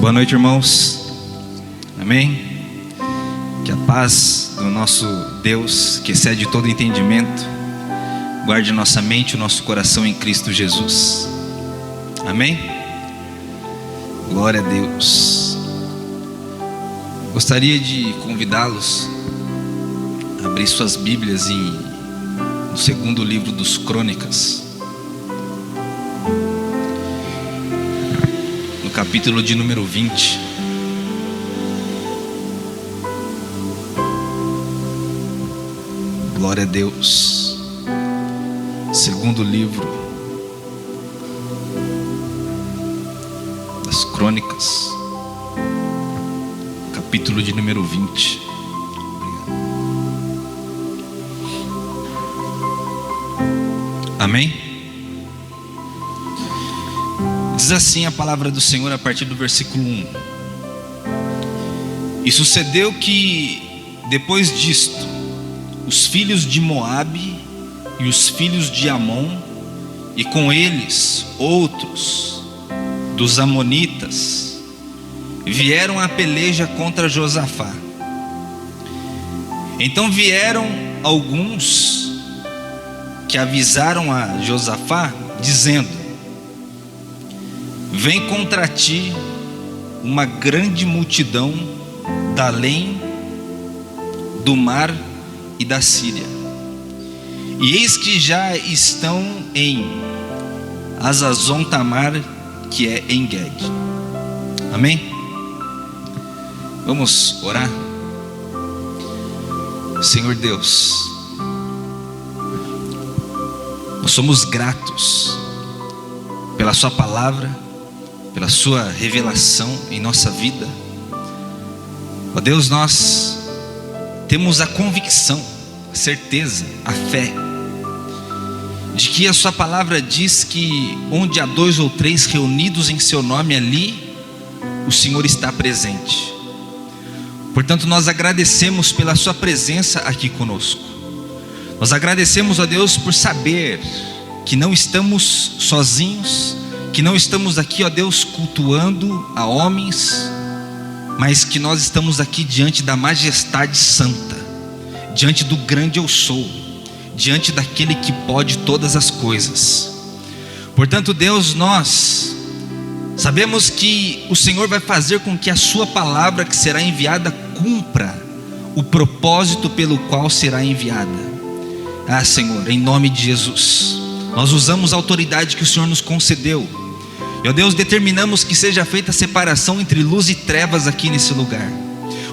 Boa noite, irmãos. Amém? Que a paz do nosso Deus, que excede todo entendimento, guarde nossa mente e o nosso coração em Cristo Jesus. Amém? Glória a Deus. Gostaria de convidá-los a abrir suas Bíblias no segundo livro dos Crônicas, no capítulo de número 20. Glória a Deus. Segundo livro das Crônicas, capítulo de número 20. Amém? Diz assim a palavra do Senhor a partir do versículo 1. E sucedeu que, depois disto, os filhos de Moabe e os filhos de Amon, e com eles outros dos amonitas, vieram à peleja contra Josafá. Então vieram alguns que avisaram a Josafá, dizendo: vem contra ti uma grande multidão da além do mar e da Síria, e eis que já estão em Hazazon Tamar, que é em Ged. Amém? Vamos orar. Senhor Deus, nós somos gratos pela sua palavra, pela sua revelação em nossa vida. Ó Deus, nós temos a convicção, a certeza, a fé de que a sua palavra diz que onde há 2 ou 3 reunidos em seu nome, ali o Senhor está presente. Portanto, nós agradecemos pela sua presença aqui conosco. Nós agradecemos a Deus por saber que não estamos sozinhos, que não estamos aqui, ó Deus, cultuando a homens, mas que nós estamos aqui diante da majestade santa, diante do grande eu sou, diante daquele que pode todas as coisas. Portanto, Deus, nós sabemos que o Senhor vai fazer com que a sua palavra que será enviada cumpra o propósito pelo qual será enviada. Senhor, em nome de Jesus, nós usamos a autoridade que o Senhor nos concedeu, e ó Deus, determinamos que seja feita a separação entre luz e trevas aqui nesse lugar.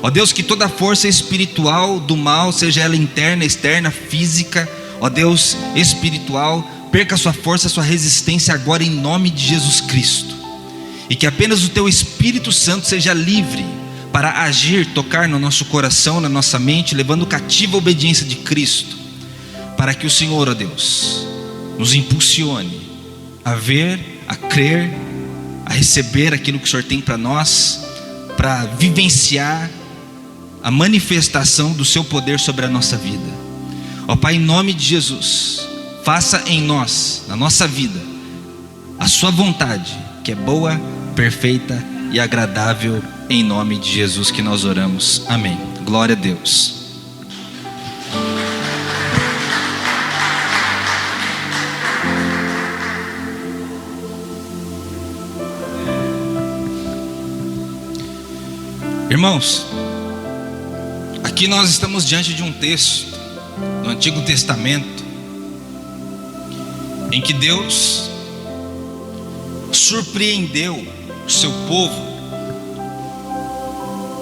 Ó Deus, que toda força espiritual do mal, seja ela interna, externa, física, ó Deus, espiritual, perca sua força, sua resistência agora em nome de Jesus Cristo, e que apenas o teu Espírito Santo seja livre para agir, tocar no nosso coração, na nossa mente, levando cativa a obediência de Cristo, para que o Senhor, ó Deus, nos impulsione a ver, a crer, a receber aquilo que o Senhor tem para nós, para vivenciar a manifestação do seu poder sobre a nossa vida. Ó Pai, em nome de Jesus, faça em nós, na nossa vida, a sua vontade, que é boa, perfeita e agradável, em nome de Jesus que nós oramos. Amém. Glória a Deus. Irmãos, aqui nós estamos diante de um texto do Antigo Testamento em que Deus surpreendeu o seu povo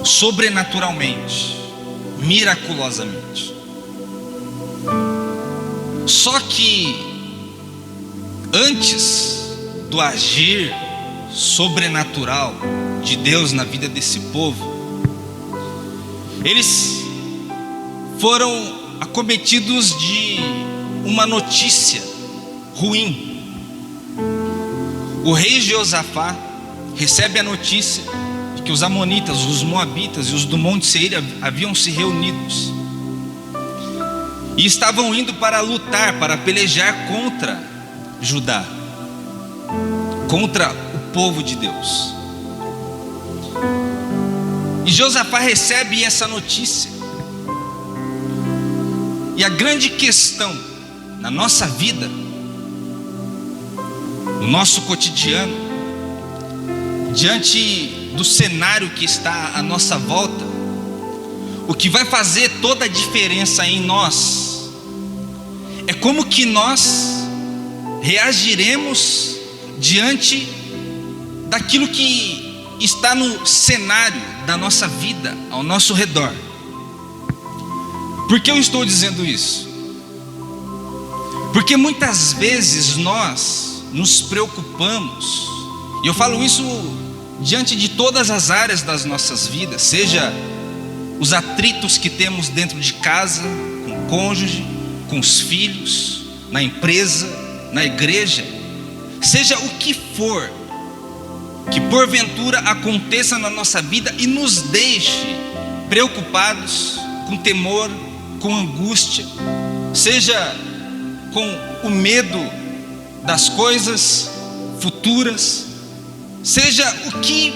sobrenaturalmente, miraculosamente. Só que antes do agir sobrenatural de Deus na vida desse povo, eles foram acometidos de uma notícia ruim. O rei Josafá recebe a notícia de que os amonitas, os moabitas e os do Monte Seir haviam se reunidos e estavam indo para lutar, para pelejar contra Judá, contra o povo de Deus. E Josafá recebe essa notícia. E a grande questão na nossa vida, no nosso cotidiano, diante do cenário que está à nossa volta, o que vai fazer toda a diferença em nós é como que nós reagiremos diante daquilo que está no cenário da nossa vida, ao nosso redor. Por que eu estou dizendo isso? Porque muitas vezes nós nos preocupamos, e eu falo isso diante de todas as áreas das nossas vidas, seja os atritos que temos dentro de casa, com o cônjuge, com os filhos, na empresa, na igreja, seja o que for que porventura aconteça na nossa vida e nos deixe preocupados, com temor, com angústia, seja com o medo das coisas futuras, seja o que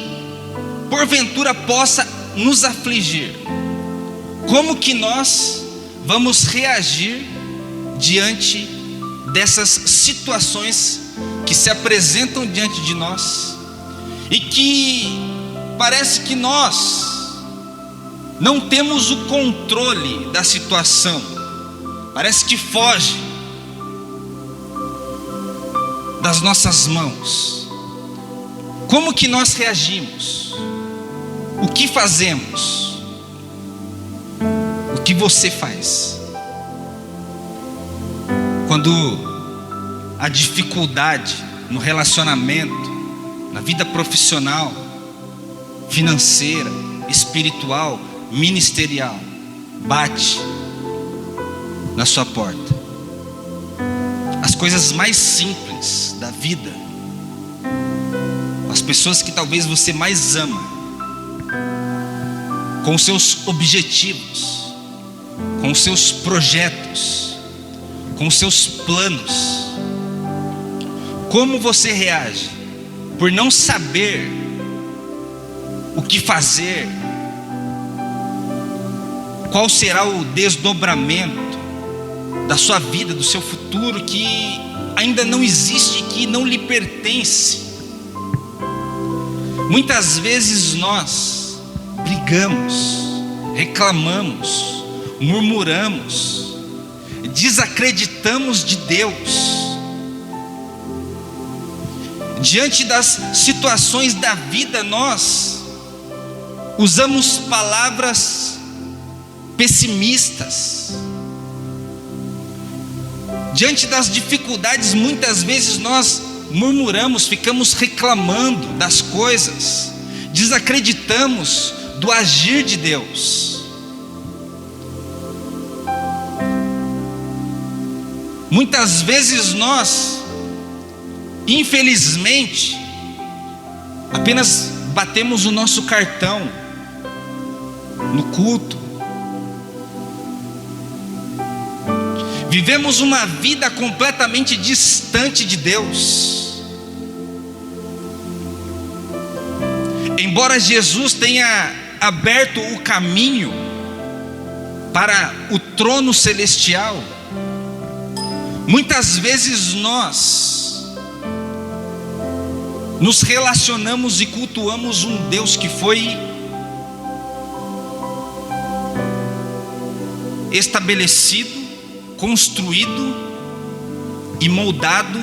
porventura possa nos afligir, como que nós vamos reagir diante dessas situações que se apresentam diante de nós e que parece que nós não temos o controle da situação, parece que foge das nossas mãos? Como que nós reagimos? O que fazemos? O que você faz quando a dificuldade no relacionamento, na vida profissional, financeira, espiritual, ministerial, bate na sua porta? As coisas mais simples da vida, as pessoas que talvez você mais ama, com seus objetivos, com seus projetos, com seus planos, como você reage por não saber o que fazer? Qual será o desdobramento da sua vida, do seu futuro que ainda não existe, que não lhe pertence? Muitas vezes nós brigamos, reclamamos, murmuramos, desacreditamos de Deus diante das situações da vida. Nós usamos palavras pessimistas. Diante das dificuldades, muitas vezes nós murmuramos, ficamos reclamando das coisas, desacreditamos do agir de Deus. Muitas vezes nós, infelizmente, apenas batemos o nosso cartão no culto. Vivemos uma vida completamente distante de Deus. Embora Jesus tenha aberto o caminho para o trono celestial, muitas vezes nós nos relacionamos e cultuamos um Deus que foi estabelecido, construído e moldado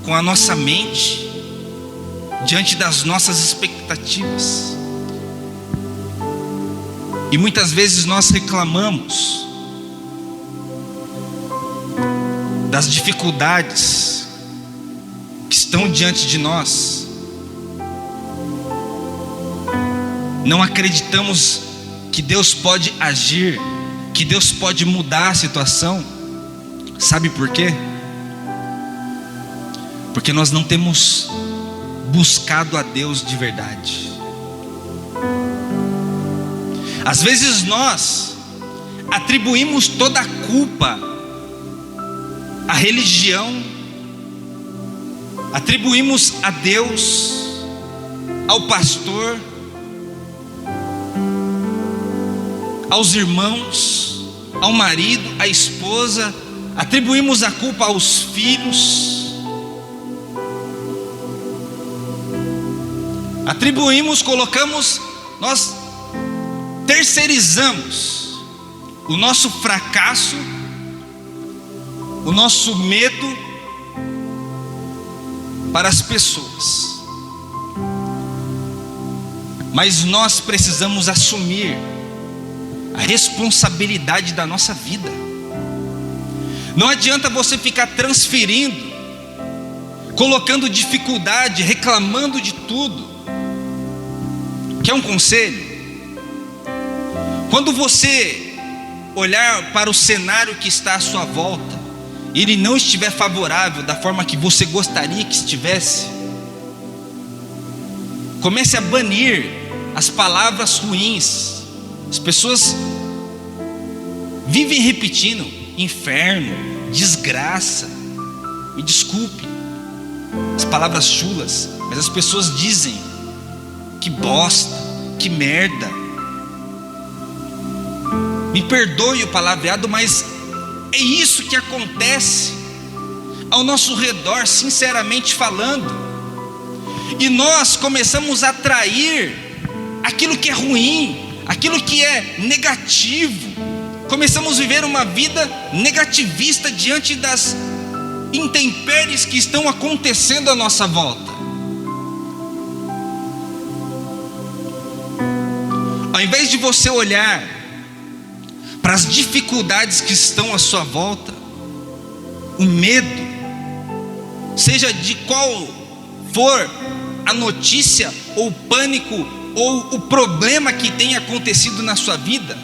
com a nossa mente, diante das nossas expectativas. E muitas vezes nós reclamamos das dificuldades que estão diante de nós, não acreditamos que Deus pode agir, que Deus pode mudar a situação. Sabe por quê? Porque nós não temos buscado a Deus de verdade. Às vezes nós atribuímos toda a culpa à religião, atribuímos a Deus, ao pastor, aos irmãos, ao marido, à esposa, atribuímos a culpa aos filhos, nós terceirizamos o nosso fracasso, o nosso medo para as pessoas. Mas nós precisamos assumir a responsabilidade da nossa vida. Não adianta você ficar transferindo, colocando dificuldade, reclamando de tudo. Quer um conselho? Quando você olhar para o cenário que está à sua volta, e ele não estiver favorável da forma que você gostaria que estivesse, comece a banir as palavras ruins. As pessoas vivem repetindo inferno, desgraça. Me desculpe as palavras chulas, mas as pessoas dizem que bosta, que merda. Me perdoe o palavreado, mas é isso que acontece ao nosso redor, sinceramente falando. E nós começamos a atrair aquilo que é ruim, aquilo que é negativo. Começamos a viver uma vida negativista diante das intempéries que estão acontecendo à nossa volta. Ao invés de você olhar para as dificuldades que estão à sua volta, o medo, seja de qual for a notícia, ou o pânico, ou o problema que tenha acontecido na sua vida,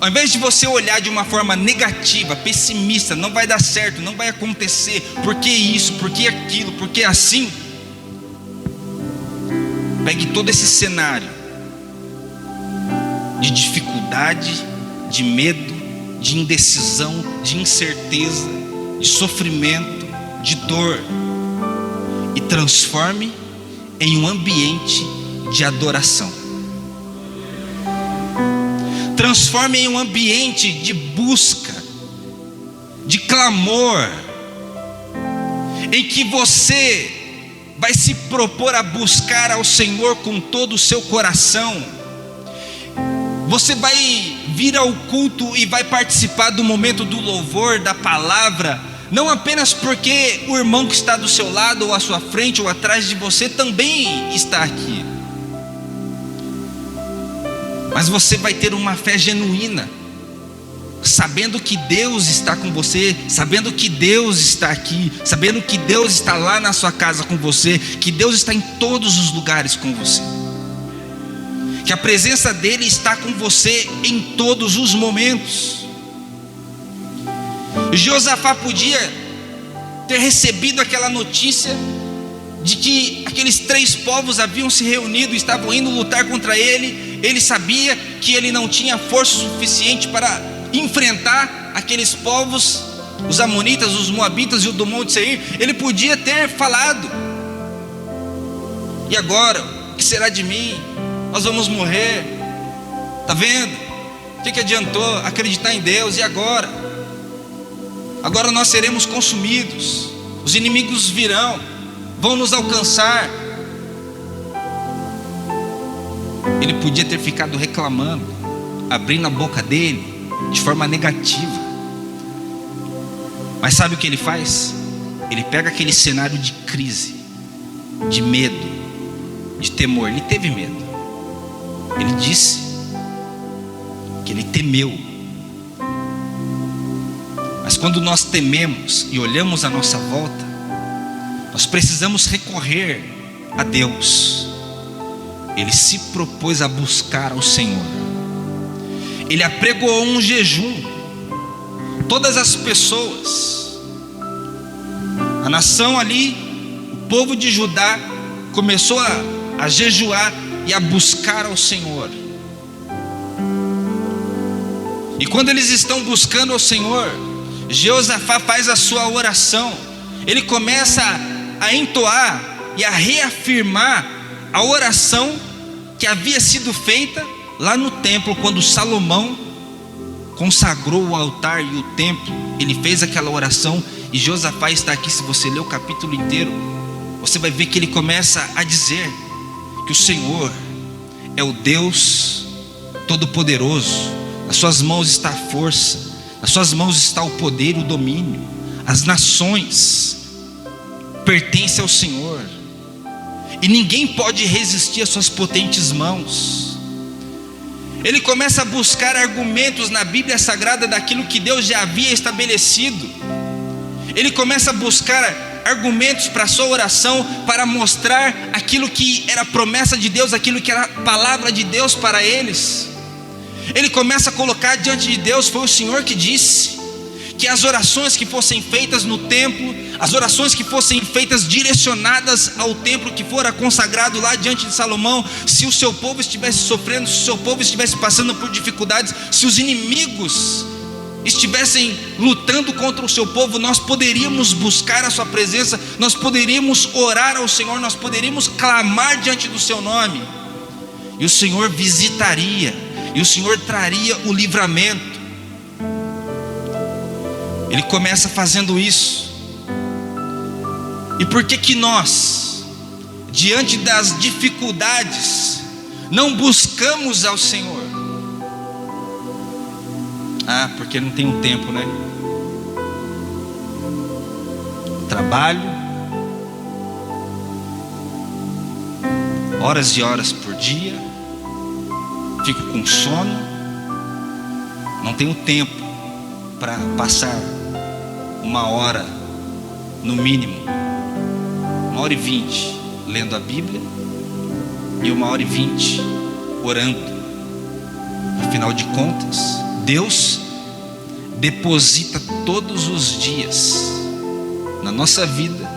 ao invés de você olhar de uma forma negativa, pessimista, não vai dar certo, não vai acontecer, por que isso, por que aquilo, por que assim, pegue todo esse cenário de dificuldade, de medo, de indecisão, de incerteza, de sofrimento, de dor, e transforme em um ambiente de adoração. Transforme em um ambiente de busca, de clamor, em que você vai se propor a buscar ao Senhor com todo o seu coração. Você vai vir ao culto e vai participar do momento do louvor, da palavra, não apenas porque o irmão que está do seu lado, ou à sua frente, ou atrás de você também está aqui, mas você vai ter uma fé genuína, sabendo que Deus está com você, sabendo que Deus está aqui, sabendo que Deus está lá na sua casa com você, que Deus está em todos os lugares com você, que a presença dele está com você em todos os momentos. Josafá podia ter recebido aquela notícia de que aqueles 3 povos haviam se reunido e estavam indo lutar contra ele. Ele sabia que ele não tinha força suficiente para enfrentar aqueles povos, os amonitas, os moabitas e o do Monte Seir. Ele podia ter falado: e agora? O que será de mim? Nós vamos morrer. Está vendo? O que adiantou acreditar em Deus? E agora? Agora nós seremos consumidos. Os inimigos virão, vão nos alcançar. Ele podia ter ficado reclamando, abrindo a boca dele de forma negativa. Mas sabe o que ele faz? Ele pega aquele cenário de crise, de medo, de temor. Ele teve medo. Ele disse que ele temeu. Mas quando nós tememos e olhamos à nossa volta, nós precisamos recorrer a Deus. Ele se propôs a buscar ao Senhor. Ele apregoou um jejum. Todas as pessoas, a nação ali, o povo de Judá, começou a jejuar e a buscar ao Senhor. E quando eles estão buscando ao Senhor, Josafá faz a sua oração. Ele começa a entoar e a reafirmar a oração que havia sido feita lá no templo, quando Salomão consagrou o altar e o templo, ele fez aquela oração. E Josafá está aqui. Se você ler o capítulo inteiro, você vai ver que ele começa a dizer que o Senhor é o Deus Todo-Poderoso. Nas suas mãos está a força, nas suas mãos está o poder e o domínio. As nações pertencem ao Senhor, e ninguém pode resistir às suas potentes mãos. Ele começa a buscar argumentos na Bíblia Sagrada daquilo que Deus já havia estabelecido. Ele começa a buscar argumentos para a sua oração, para mostrar aquilo que era promessa de Deus, aquilo que era palavra de Deus para eles. Ele começa a colocar diante de Deus. Foi o Senhor que disse que as orações que fossem feitas no templo, as orações que fossem feitas direcionadas ao templo que fora consagrado lá diante de Salomão, se o seu povo estivesse sofrendo, se o seu povo estivesse passando por dificuldades, se os inimigos estivessem lutando contra o seu povo, nós poderíamos buscar a sua presença, nós poderíamos orar ao Senhor, nós poderíamos clamar diante do seu nome, e o Senhor visitaria, e o Senhor traria o livramento. Ele começa fazendo isso. E por que que nós, diante das dificuldades, não buscamos ao Senhor? Porque não tem um tempo, né? Trabalho, horas e horas por dia, fico com sono, não tenho tempo para passar 1 hora, no mínimo 1h20 lendo a Bíblia e 1h20 orando. Afinal de contas, Deus deposita todos os dias na nossa vida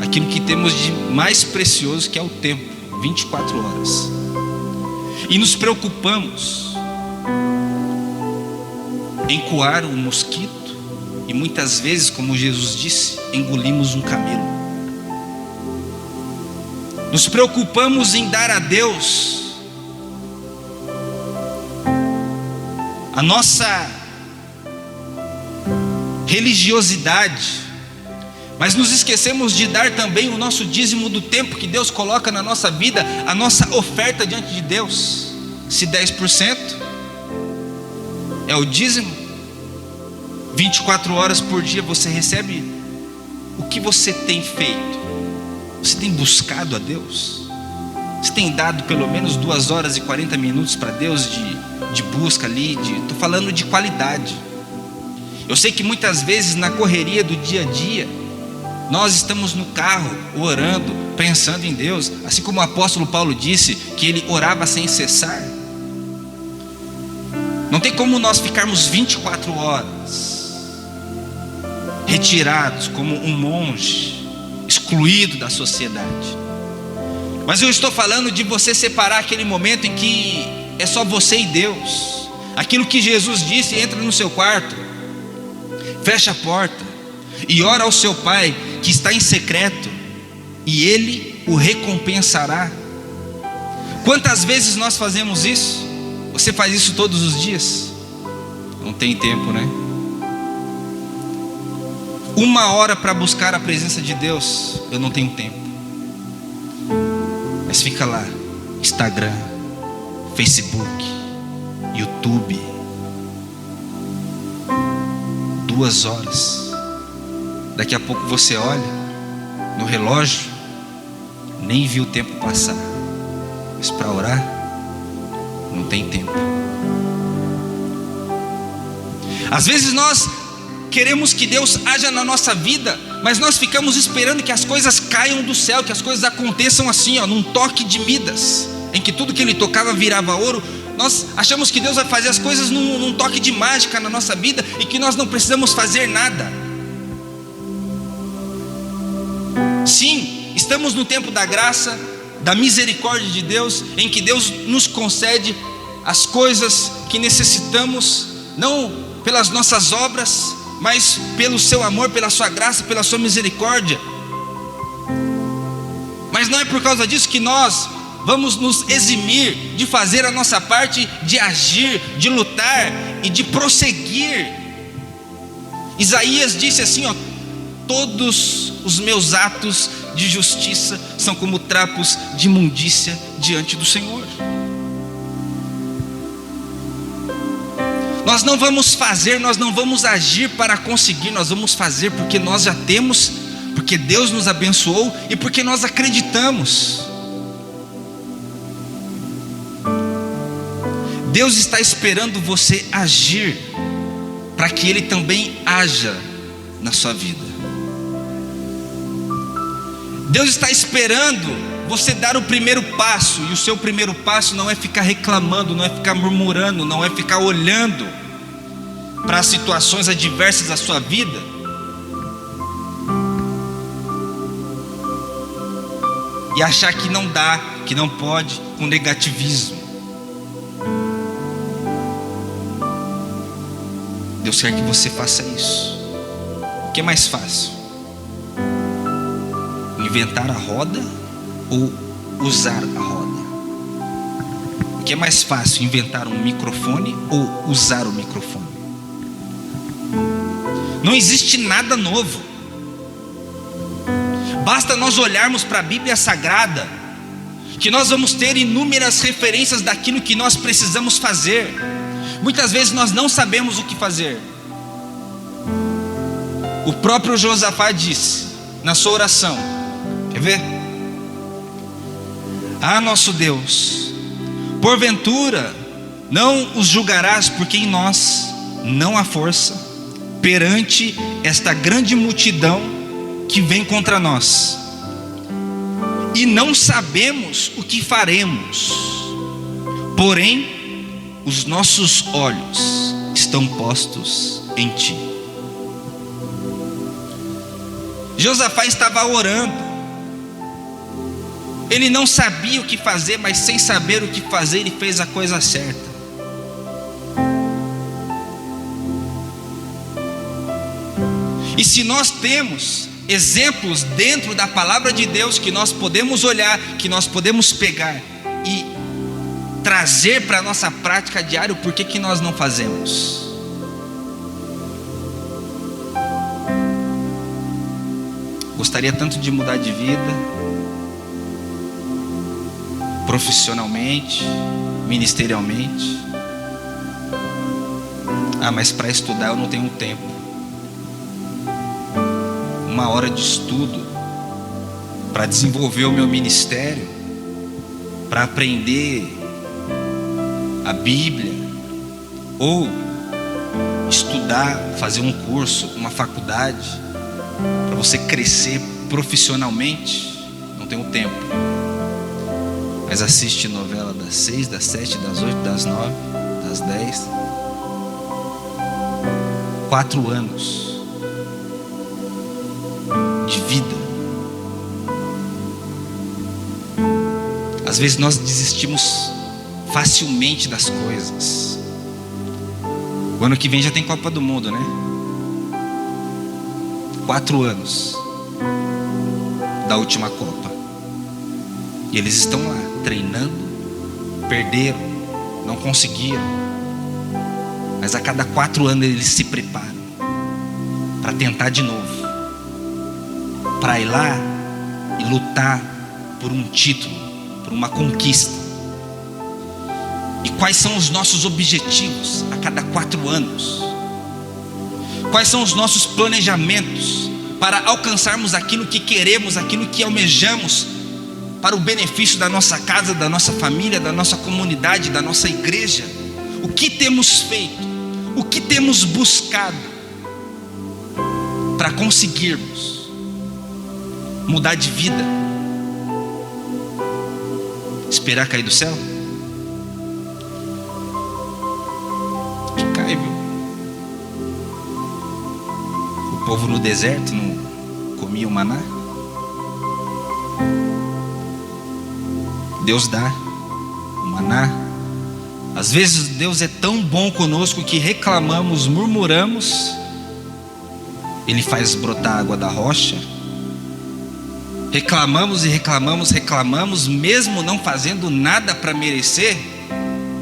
aquilo que temos de mais precioso, que é o tempo, 24 horas. E nos preocupamos em coar um mosquito, e muitas vezes, como Jesus disse, engolimos um camelo. Nos preocupamos em dar a Deus a nossa religiosidade, mas nos esquecemos de dar também o nosso dízimo do tempo que Deus coloca na nossa vida, a nossa oferta diante de Deus. Se 10% é o dízimo, 24 horas por dia você recebe. O que você tem feito? Você tem buscado a Deus? Você tem dado pelo menos 2 horas e 40 minutos para Deus de busca ali? Estou falando de qualidade. Eu sei que muitas vezes na correria do dia a dia, nós estamos no carro orando, pensando em Deus, assim como o apóstolo Paulo disse que ele orava sem cessar. Não tem como nós ficarmos 24 horas retirados como um monge, excluído da sociedade. Mas eu estou falando de você separar aquele momento em que é só você e Deus. Aquilo que Jesus disse: entra no seu quarto, fecha a porta e ora ao seu Pai que está em secreto, e Ele o recompensará. Quantas vezes nós fazemos isso? Você faz isso todos os dias? Não tem tempo, né? 1 hora para buscar a presença de Deus, eu não tenho tempo. Mas fica lá, Instagram, Facebook, YouTube, 2 horas. Daqui a pouco você olha no relógio, nem viu o tempo passar. Mas para orar, não tem tempo. Às vezes nós queremos que Deus haja na nossa vida, mas nós ficamos esperando que as coisas caiam do céu, que as coisas aconteçam assim, num toque de Midas, em que tudo que ele tocava virava ouro. Nós achamos que Deus vai fazer as coisas num toque de mágica na nossa vida, e que nós não precisamos fazer nada. Sim, estamos no tempo da graça, da misericórdia de Deus, em que Deus nos concede as coisas que necessitamos, não pelas nossas obras, mas pelo seu amor, pela sua graça, pela sua misericórdia. Mas não é por causa disso que nós vamos nos eximir de fazer a nossa parte, de agir, de lutar e de prosseguir. Isaías disse assim, ó: todos os meus atos de justiça são como trapos de imundícia diante do Senhor. Nós não vamos fazer, nós não vamos agir para conseguir, nós vamos fazer porque nós já temos, porque Deus nos abençoou e porque nós acreditamos. Deus está esperando você agir para que Ele também haja na sua vida. Deus está esperando você dar o primeiro passo, e o seu primeiro passo não é ficar reclamando, não é ficar murmurando, não é ficar olhando para as situações adversas da sua vida e achar que não dá, que não pode, com negativismo. Deus quer que você faça isso. O que é mais fácil? Inventar a roda ou usar a roda? O que é mais fácil? Inventar um microfone ou usar o microfone? Não existe nada novo. Basta nós olharmos para a Bíblia Sagrada, que nós vamos ter inúmeras referências daquilo que nós precisamos fazer. Muitas vezes nós não sabemos o que fazer. O próprio Josafá disse na sua oração, quer ver? Ah, nosso Deus, porventura não os julgarás, porque em nós não há força perante esta grande multidão que vem contra nós, e não sabemos o que faremos, porém os nossos olhos estão postos em ti. Josafá estava orando. Ele não sabia o que fazer, mas sem saber o que fazer, ele fez a coisa certa. E se nós temos exemplos dentro da palavra de Deus que nós podemos olhar, que nós podemos pegar e trazer para a nossa prática diária, por que nós não fazemos? Gostaria tanto de mudar de vida, profissionalmente, ministerialmente. Ah, mas para estudar eu não tenho tempo. Uma hora de estudo para desenvolver o meu ministério, para aprender a Bíblia, ou estudar, fazer um curso, uma faculdade, para você crescer profissionalmente. Não tenho tempo. Mas assiste novela das 6, das 7, das 8, das 9, das 10. 4 anos de vida. Às vezes nós desistimos facilmente das coisas. O ano que vem já tem Copa do Mundo, né? 4 anos da última Copa, e eles estão lá treinando, perderam, não conseguiram, mas a cada 4 anos eles se preparam para tentar de novo, para ir lá e lutar por um título, por uma conquista. E quais são os nossos objetivos a cada 4 anos? Quais são os nossos planejamentos para alcançarmos aquilo que queremos, aquilo que almejamos, para o benefício da nossa casa, da nossa família, da nossa comunidade, da nossa igreja? O que temos feito? O que temos buscado para conseguirmos mudar de vida? Esperar cair do céu? Que cai, viu? O povo no deserto não comia o maná? Deus dá o maná. Às vezes Deus é tão bom conosco que reclamamos, murmuramos, Ele faz brotar água da rocha, reclamamos e reclamamos, reclamamos, mesmo não fazendo nada para merecer,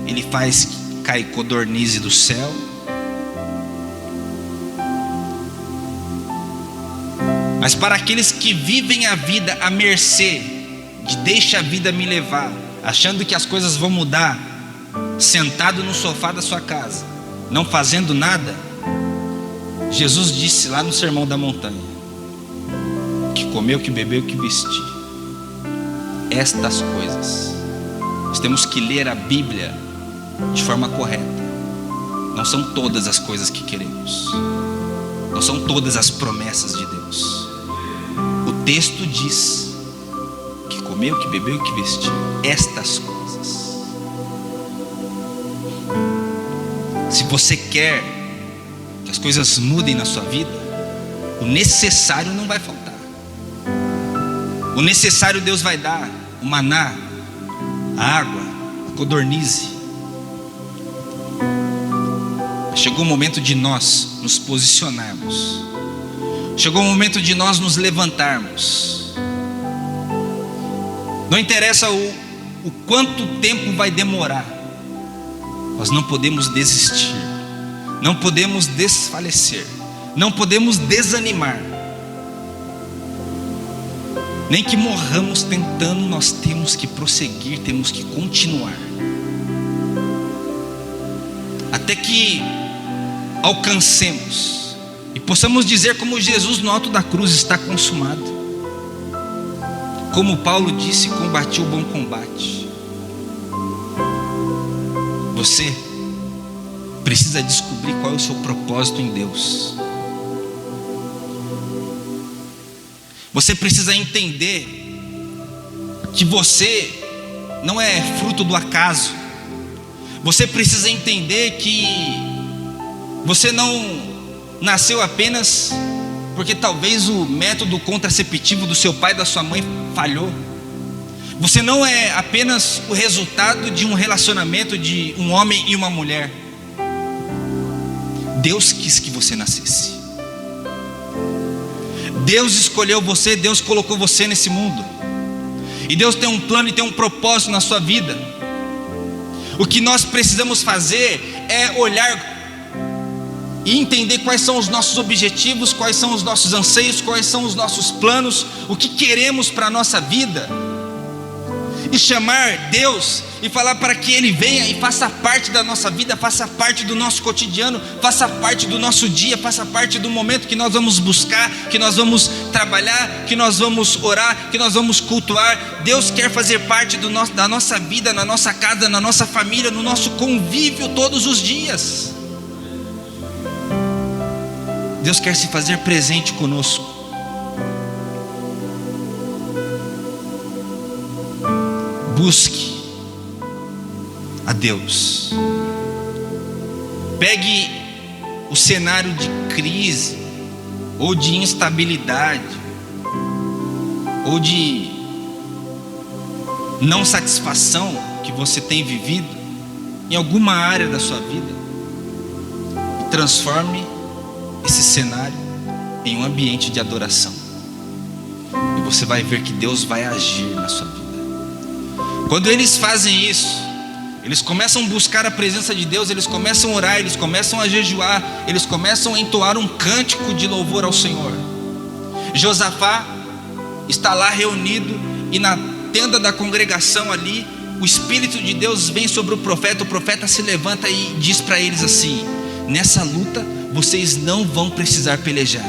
Ele faz cair codornize do céu. Mas para aqueles que vivem a vida à mercê de deixa a vida me levar, achando que as coisas vão mudar, sentado no sofá da sua casa, não fazendo nada, Jesus disse lá no Sermão da Montanha: que comeu, que bebeu, que vestiu. Estas coisas, nós temos que ler a Bíblia de forma correta. Não são todas as coisas que queremos, não são todas as promessas de Deus. O texto diz que comeu, que bebeu, que vestiu. Estas coisas. Se você quer que as coisas mudem na sua vida, o necessário não vai faltar. O necessário Deus vai dar: o maná, a água, a codornize. Chegou o momento de nós nos posicionarmos. Chegou o momento de nós nos levantarmos. Não interessa o quanto tempo vai demorar, nós não podemos desistir, não podemos desfalecer, não podemos desanimar. Nem que morramos tentando, nós temos que prosseguir, temos que continuar, até que alcancemos e possamos dizer como Jesus no alto da cruz: está consumado. Como Paulo disse: combati o bom combate. Você precisa descobrir qual é o seu propósito em Deus. Você precisa entender que você não é fruto do acaso. Você precisa entender que você não nasceu apenas porque talvez o método contraceptivo do seu pai e da sua mãe falhou. Você não é apenas o resultado de um relacionamento de um homem e uma mulher. Deus quis que você nascesse. Deus escolheu você, Deus colocou você nesse mundo. E Deus tem um plano e tem um propósito na sua vida. O que nós precisamos fazer é olhar e entender quais são os nossos objetivos, quais são os nossos anseios, quais são os nossos planos, o que queremos para a nossa vida, e chamar Deus e falar para que Ele venha e faça parte da nossa vida, faça parte do nosso cotidiano, faça parte do nosso dia, faça parte do momento que nós vamos buscar, que nós vamos trabalhar, que nós vamos orar, que nós vamos cultuar. Deus quer fazer parte da nossa vida, na nossa casa, na nossa família, no nosso convívio todos os dias. Deus quer se fazer presente conosco. Busque a Deus. Pegue o cenário de crise, ou de instabilidade, ou de não satisfação que você tem vivido em alguma área da sua vida, e transforme esse cenário em um ambiente de adoração, e você vai ver que Deus vai agir na sua vida. Quando eles fazem isso, eles começam a buscar a presença de Deus, eles começam a orar, eles começam a jejuar, eles começam a entoar um cântico de louvor ao Senhor. Josafá está lá reunido, e na tenda da congregação ali, o Espírito de Deus vem sobre o profeta se levanta e diz para eles assim: nessa luta vocês não vão precisar pelejar,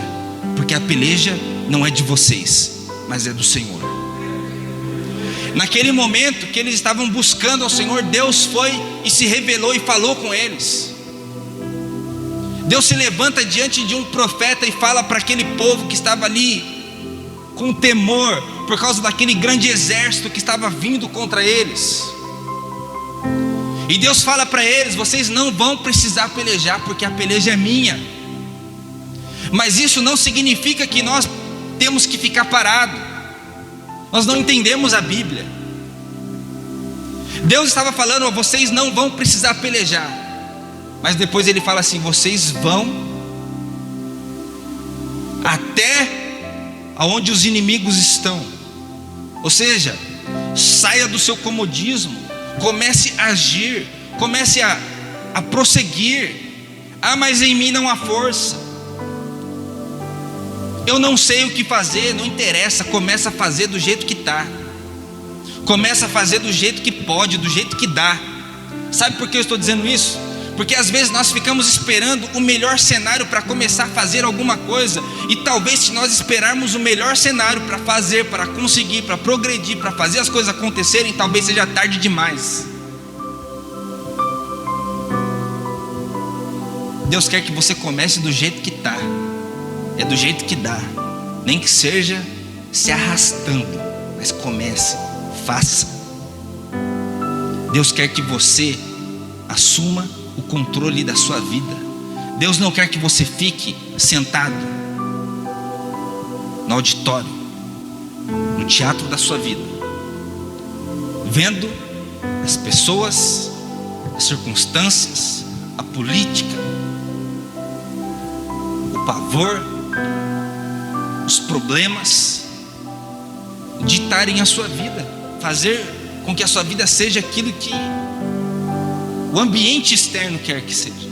porque a peleja não é de vocês, mas é do Senhor. Naquele momento que eles estavam buscando ao Senhor, Deus foi e se revelou e falou com eles. Deus se levanta diante de um profeta e fala para aquele povo que estava ali com temor por causa daquele grande exército que estava vindo contra eles. E Deus fala para eles: vocês não vão precisar pelejar, porque a peleja é minha. Mas isso não significa que nós temos que ficar parados. Nós não entendemos a Bíblia. Deus estava falando: vocês não vão precisar pelejar. Mas depois Ele fala assim: vocês vão até aonde os inimigos estão, Ou seja, saia do seu comodismo, comece a agir, comece a prosseguir. Mas em mim não há força, eu não sei o que fazer. Não interessa, começa a fazer do jeito que está, começa a fazer do jeito que pode, do jeito que dá. Sabe por que eu estou dizendo isso? Porque às vezes nós ficamos esperando o melhor cenário para começar a fazer alguma coisa, e talvez se nós esperarmos o melhor cenário para fazer, para conseguir, para progredir, para fazer as coisas acontecerem, talvez seja tarde demais. Deus quer que você comece do jeito que está, é do jeito que dá, nem que seja se arrastando, mas comece, faça. Deus quer que você assuma o controle da sua vida. Deus não quer que você fique sentado no auditório, no teatro da sua vida, vendo as pessoas, as circunstâncias, a política, o pavor, os problemas ditarem a sua vida, fazer com que a sua vida seja aquilo que o ambiente externo quer que seja.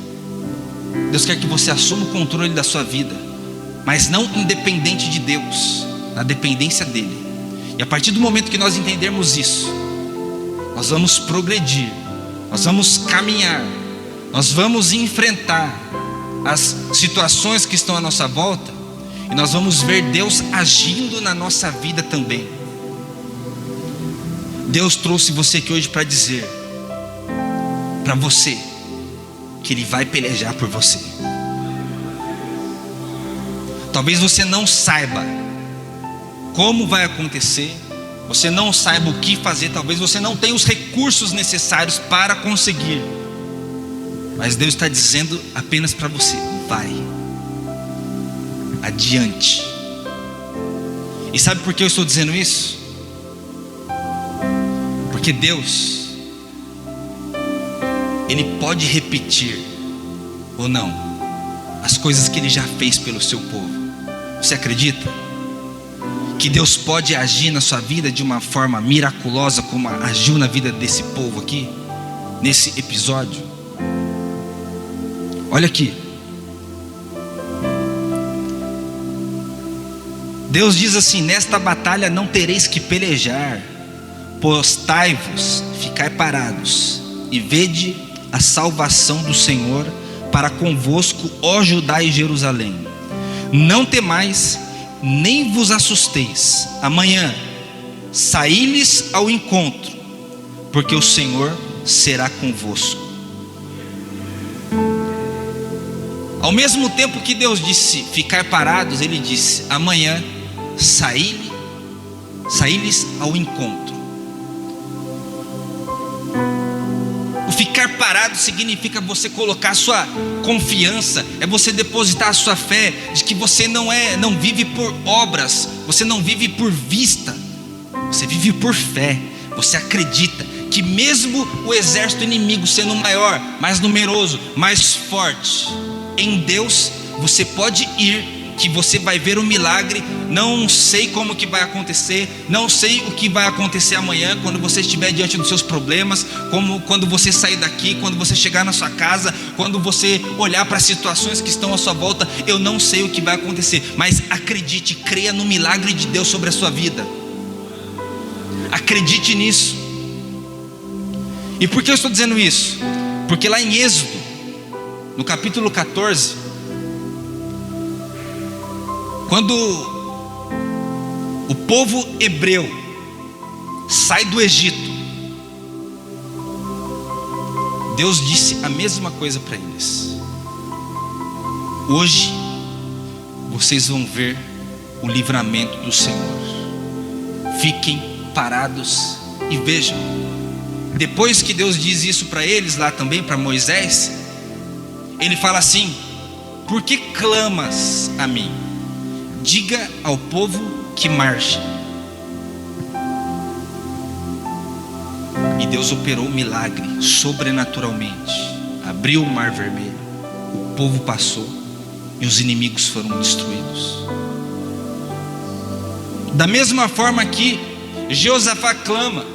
Deus quer que você assuma o controle da sua vida, mas não independente de Deus, na dependência dele. E a partir do momento que nós entendermos isso, nós vamos progredir, nós vamos caminhar, nós vamos enfrentar as situações que estão à nossa volta, e nós vamos ver Deus agindo na nossa vida também. Deus trouxe você aqui hoje para dizer para você que Ele vai pelejar por você. Talvez você não saiba como vai acontecer, você não saiba o que fazer, talvez você não tenha os recursos necessários para conseguir, mas Deus está dizendo apenas para você: vai adiante. E sabe por que eu estou dizendo isso? Porque Deus, Ele pode repetir ou não as coisas que Ele já fez pelo seu povo. Você acredita que Deus pode agir na sua vida de uma forma miraculosa, como agiu na vida desse povo aqui, nesse episódio? Olha aqui, Deus diz assim: nesta batalha não tereis que pelejar, postai-vos, ficai parados, e vede a salvação do Senhor para convosco, ó Judá e Jerusalém. Não temais, nem vos assusteis. Amanhã saí-lhes ao encontro, porque o Senhor será convosco. Ao mesmo tempo que Deus disse ficar parados, Ele disse: amanhã saí-lhes ao encontro. O ficar parado significa você colocar sua confiança, é você depositar a sua fé de que você não vive por obras, você não vive por vista, você vive por fé. Você acredita que mesmo o exército inimigo sendo maior, mais numeroso, mais forte, em Deus você pode ir, que você vai ver o milagre. Não sei como que vai acontecer, não sei o que vai acontecer amanhã, quando você estiver diante dos seus problemas, como quando você sair daqui, quando você chegar na sua casa, quando você olhar para as situações que estão à sua volta. Eu não sei o que vai acontecer, mas acredite, creia no milagre de Deus sobre a sua vida. Acredite nisso. E por que eu estou dizendo isso? Porque lá em Êxodo, no capítulo 14, quando o povo hebreu sai do Egito, Deus disse a mesma coisa para eles: hoje vocês vão ver o livramento do Senhor. Fiquem parados e vejam. Depois que Deus diz isso para eles lá também, para Moisés, Ele fala assim: por que clamas a mim? Diga ao povo que marche. E Deus operou um milagre sobrenaturalmente, abriu o mar vermelho, o povo passou e os inimigos foram destruídos. Da mesma forma que Jeosafá clama.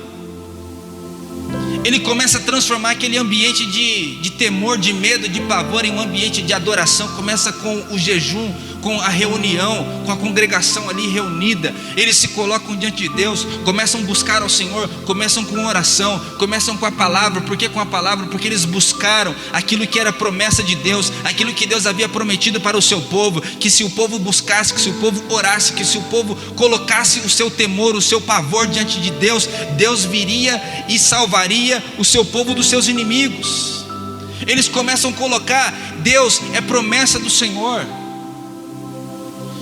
Ele começa a transformar aquele ambiente de temor, de medo, de pavor em um ambiente de adoração. Começa com o jejum, com a reunião, com a congregação ali reunida. Eles se colocam diante de Deus, começam a buscar ao Senhor, começam com oração, começam com a palavra. Por que com a palavra? Porque eles buscaram aquilo que era promessa de Deus, aquilo que Deus havia prometido para o seu povo, que se o povo buscasse, que se o povo orasse, que se o povo colocasse o seu temor, o seu pavor diante de Deus, Deus viria e salvaria o seu povo dos seus inimigos. Eles começam a colocar: Deus é promessa do Senhor.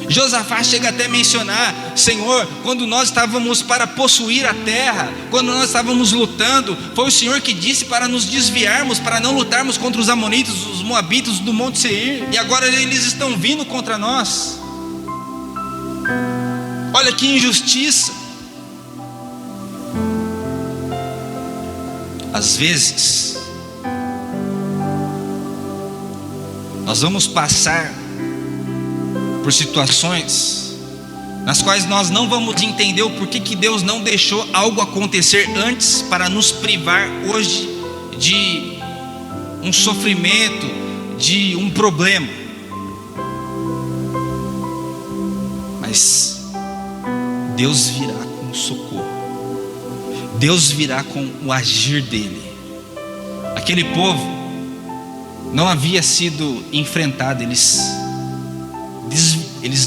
Josafá chega até a mencionar: Senhor, quando nós estávamos para possuir a terra, quando nós estávamos lutando, foi o Senhor que disse para nos desviarmos, para não lutarmos contra os amonitas, os moabitas do Monte Seir, e agora eles estão vindo contra nós. Olha que injustiça. Às vezes nós vamos passar por situações nas quais nós não vamos entender o porquê que Deus não deixou algo acontecer antes para nos privar hoje de um sofrimento, de um problema. Mas Deus virá com socorro, Deus virá com o agir dele. Aquele povo não havia sido enfrentado, eles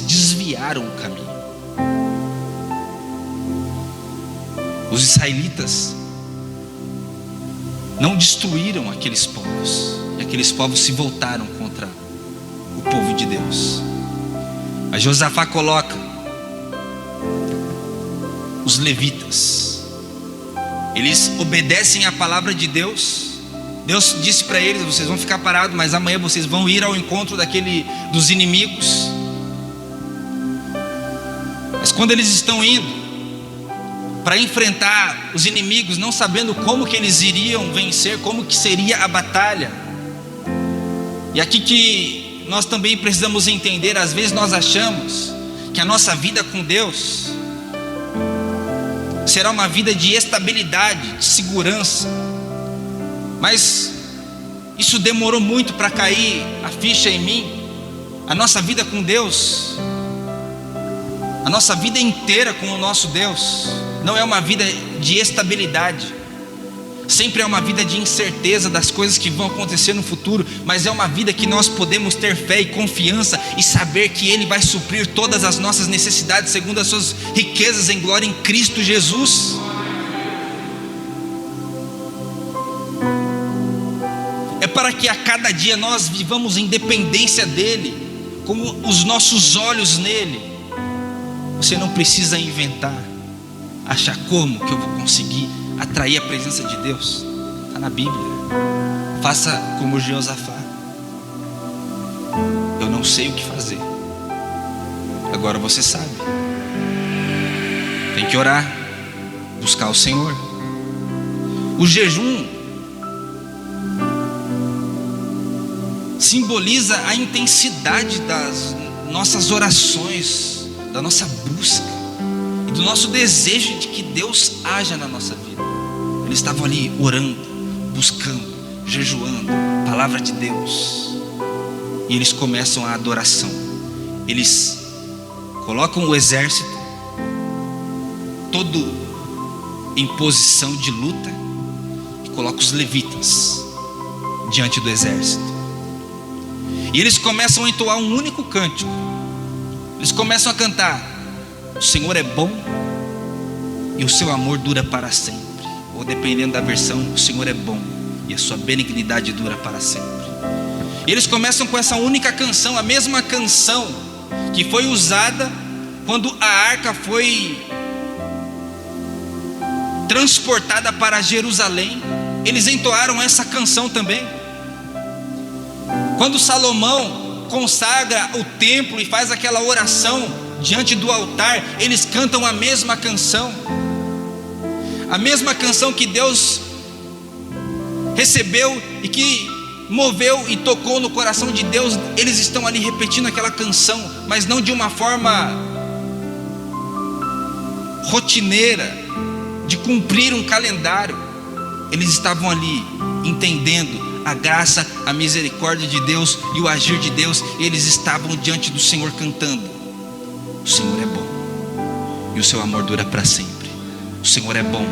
desviaram o caminho. Os israelitas não destruíram aqueles povos, e aqueles povos se voltaram contra o povo de Deus. Mas Josafá coloca os levitas, eles obedecem à palavra de Deus. Deus disse para eles: vocês vão ficar parados, mas amanhã vocês vão ir ao encontro dos inimigos. Mas quando eles estão indo para enfrentar os inimigos, não sabendo como que eles iriam vencer, como que seria a batalha. E aqui que nós também precisamos entender: às vezes nós achamos que a nossa vida com Deus será uma vida de estabilidade, de segurança, mas isso demorou muito para cair a ficha em mim. A nossa vida com Deus, a nossa vida inteira com o nosso Deus, não é uma vida de estabilidade, sempre é uma vida de incerteza das coisas que vão acontecer no futuro, mas é uma vida que nós podemos ter fé e confiança e saber que Ele vai suprir todas as nossas necessidades segundo as suas riquezas em glória em Cristo Jesus. É para que a cada dia nós vivamos em dependência dEle, com os nossos olhos nele. Você não precisa inventar, achar como que eu vou conseguir atrair a presença de Deus. Está na Bíblia. Faça como Jeosafá: eu não sei o que fazer, agora você sabe. Tem que orar, buscar o Senhor. O jejum simboliza a intensidade das nossas orações, da nossa busca e do nosso desejo de que Deus haja na nossa vida. Eles estavam ali orando, buscando, jejuando, palavra de Deus. E eles começam a adoração. Eles colocam o exército todo em posição de luta e colocam os levitas diante do exército. E eles começam a entoar um único cântico. Eles começam a cantar: o Senhor é bom e o seu amor dura para sempre. Ou dependendo da versão, o Senhor é bom e a sua benignidade dura para sempre. E eles começam com essa única canção, a mesma canção que foi usada quando a arca foi transportada para Jerusalém. Eles entoaram essa canção também. Quando Salomão consagra o templo e faz aquela oração diante do altar, eles cantam a mesma canção. A mesma canção que Deus recebeu e que moveu e tocou no coração de Deus. Eles estão ali repetindo aquela canção, mas não de uma forma rotineira de cumprir um calendário. Eles estavam ali entendendo a graça, a misericórdia de Deus e o agir de Deus. Eles estavam diante do Senhor cantando: o Senhor é bom e o seu amor dura para sempre. O Senhor é bom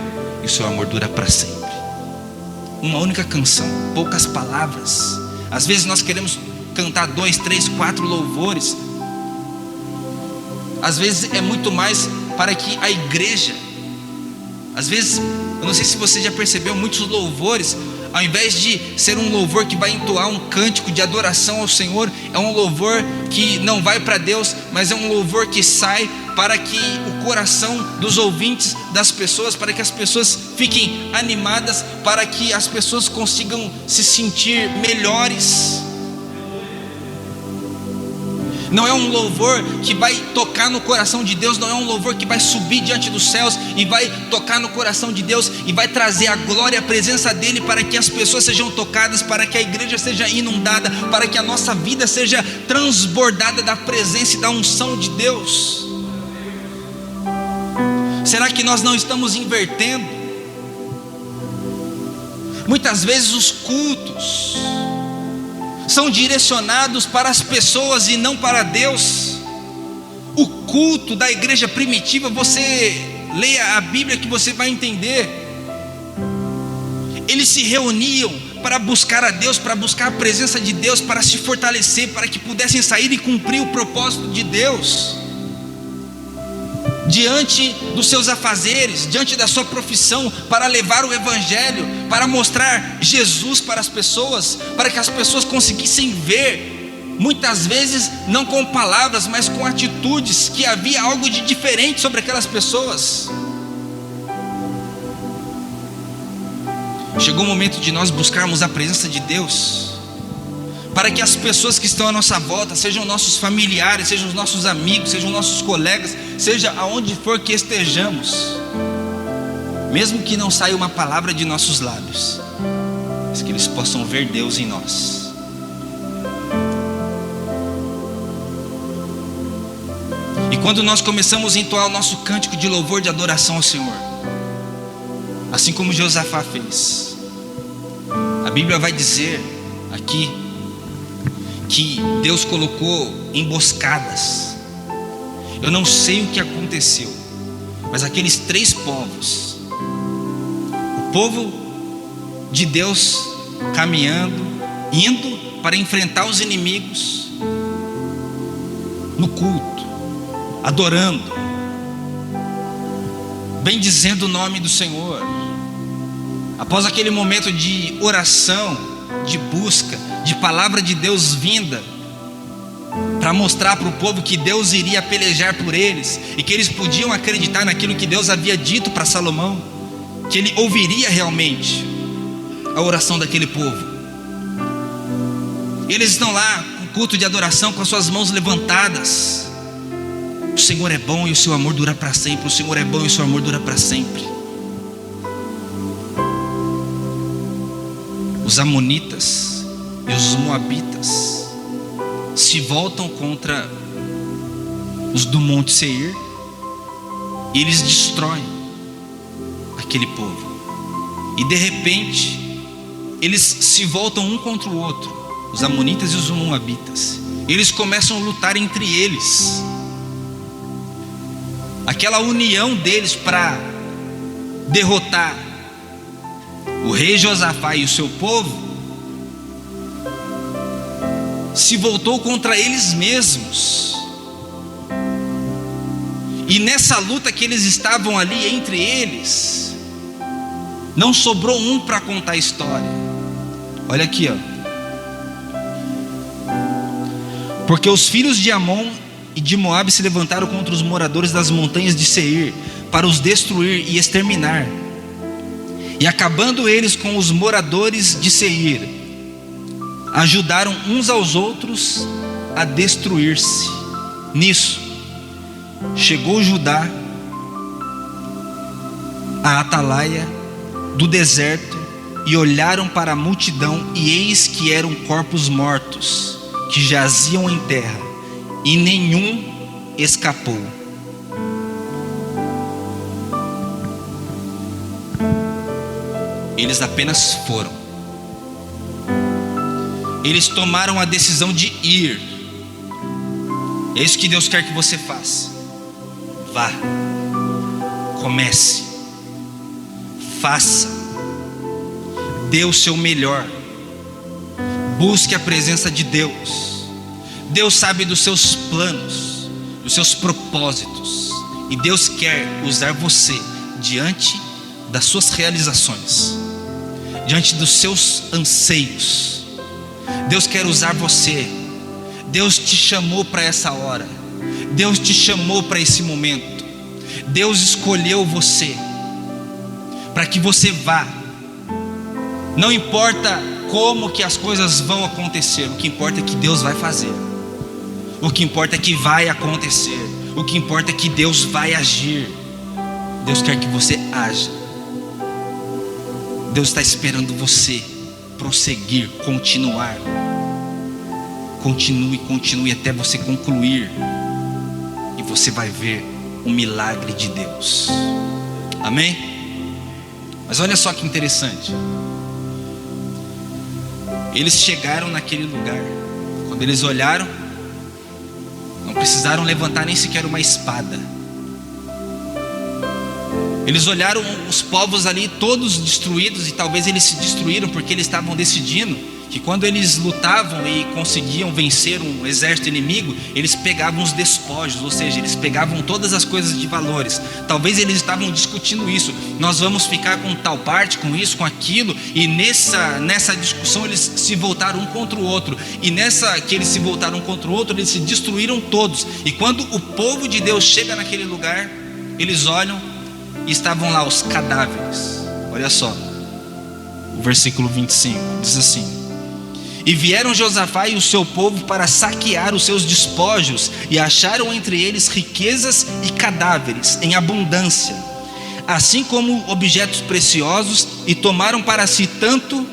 e o seu amor dura para sempre. Uma única canção, poucas palavras. Às vezes nós queremos cantar 2, 3, 4 louvores. Às vezes é muito mais para que a igreja, às vezes, eu não sei se você já percebeu, muitos louvores, ao invés de ser um louvor que vai entoar um cântico de adoração ao Senhor, é um louvor que não vai para Deus, mas é um louvor que sai para que o coração dos ouvintes, das pessoas, para que as pessoas fiquem animadas, para que as pessoas consigam se sentir melhores. Não é um louvor que vai tocar no coração de Deus, não é um louvor que vai subir diante dos céus e vai tocar no coração de Deus e vai trazer a glória, a presença dele, para que as pessoas sejam tocadas, para que a igreja seja inundada, para que a nossa vida seja transbordada da presença e da unção de Deus. Será que nós não estamos invertendo? Muitas vezes os cultos são direcionados para as pessoas e não para Deus. O culto da igreja primitiva, você leia a Bíblia que você vai entender. Eles se reuniam para buscar a Deus, para buscar a presença de Deus, para se fortalecer, para que pudessem sair e cumprir o propósito de Deus. Diante dos seus afazeres, diante da sua profissão, para levar o evangelho, para mostrar Jesus para as pessoas, para que as pessoas conseguissem ver, muitas vezes não com palavras, mas com atitudes, que havia algo de diferente sobre aquelas pessoas. Chegou o momento de nós buscarmos a presença de Deus, para que as pessoas que estão à nossa volta, sejam nossos familiares, sejam os nossos amigos, sejam nossos colegas, seja aonde for que estejamos, mesmo que não saia uma palavra de nossos lábios, mas que eles possam ver Deus em nós. E quando nós começamos a entoar o nosso cântico de louvor, de adoração ao Senhor, assim como Josafá fez, a Bíblia vai dizer aqui que Deus colocou emboscadas. Eu não sei o que aconteceu, mas aqueles 3 povos, o povo de Deus caminhando, indo para enfrentar os inimigos no culto, adorando, bendizendo o nome do Senhor. Após aquele momento de oração, de busca, de palavra de Deus vinda, para mostrar para o povo que Deus iria pelejar por eles, e que eles podiam acreditar naquilo que Deus havia dito para Salomão, que ele ouviria realmente a oração daquele povo. Eles estão lá com culto de adoração, com as suas mãos levantadas. O Senhor é bom e o seu amor dura para sempre. O Senhor é bom e o seu amor dura para sempre. Os amonitas e os moabitas se voltam contra os do Monte Seir, e eles destroem aquele povo. E de repente eles se voltam um contra o outro, os amonitas e os moabitas. Eles começam a lutar entre eles. Aquela união deles para derrotar o rei Josafá e o seu povo se voltou contra eles mesmos. E nessa luta que eles estavam ali entre eles, não sobrou um para contar a história. Olha aqui, ó. Porque os filhos de Amon e de Moabe se levantaram contra os moradores das montanhas de Seir, para os destruir e exterminar. E acabando eles com os moradores de Seir, ajudaram uns aos outros a destruir-se. Nisso chegou Judá à atalaia do deserto, e olharam para a multidão, e eis que eram corpos mortos que jaziam em terra, e nenhum escapou. eles apenas foram. Eles tomaram a decisão de ir. É isso que Deus quer que você faça. Vá, comece, faça, dê o seu melhor, busque a presença de Deus. Deus sabe dos seus planos, dos seus propósitos, e Deus quer usar você diante das suas realizações, diante dos seus anseios. Deus quer usar você. Deus te chamou para essa hora, Deus te chamou para esse momento, Deus escolheu você para que você vá. Não importa como que as coisas vão acontecer, o que importa é que Deus vai fazer. O que importa é que vai acontecer. O que importa é que Deus vai agir. Deus quer que você haja. Deus está esperando você prosseguir, continuar. Continue até você concluir. E você vai ver o milagre de Deus. Amém? Mas olha só que interessante. Eles chegaram naquele lugar. Quando eles olharam, não precisaram levantar nem sequer uma espada. Eles olharam os povos ali todos destruídos, e talvez eles se destruíram porque eles estavam decidindo que quando eles lutavam e conseguiam vencer um exército inimigo, eles pegavam os despojos, ou seja, eles pegavam todas as coisas de valores. Talvez eles estavam discutindo isso. Nós vamos ficar com tal parte, com isso, com aquilo. E nessa discussão eles se voltaram um contra o outro. E nessa que eles se voltaram um contra o outro, eles se destruíram todos. E quando o povo de Deus chega naquele lugar, eles olham e estavam lá os cadáveres. Olha só, o versículo 25 diz assim: e vieram Josafá e o seu povo para saquear os seus despojos, e acharam entre eles riquezas e cadáveres em abundância, assim como objetos preciosos, e tomaram para si tanto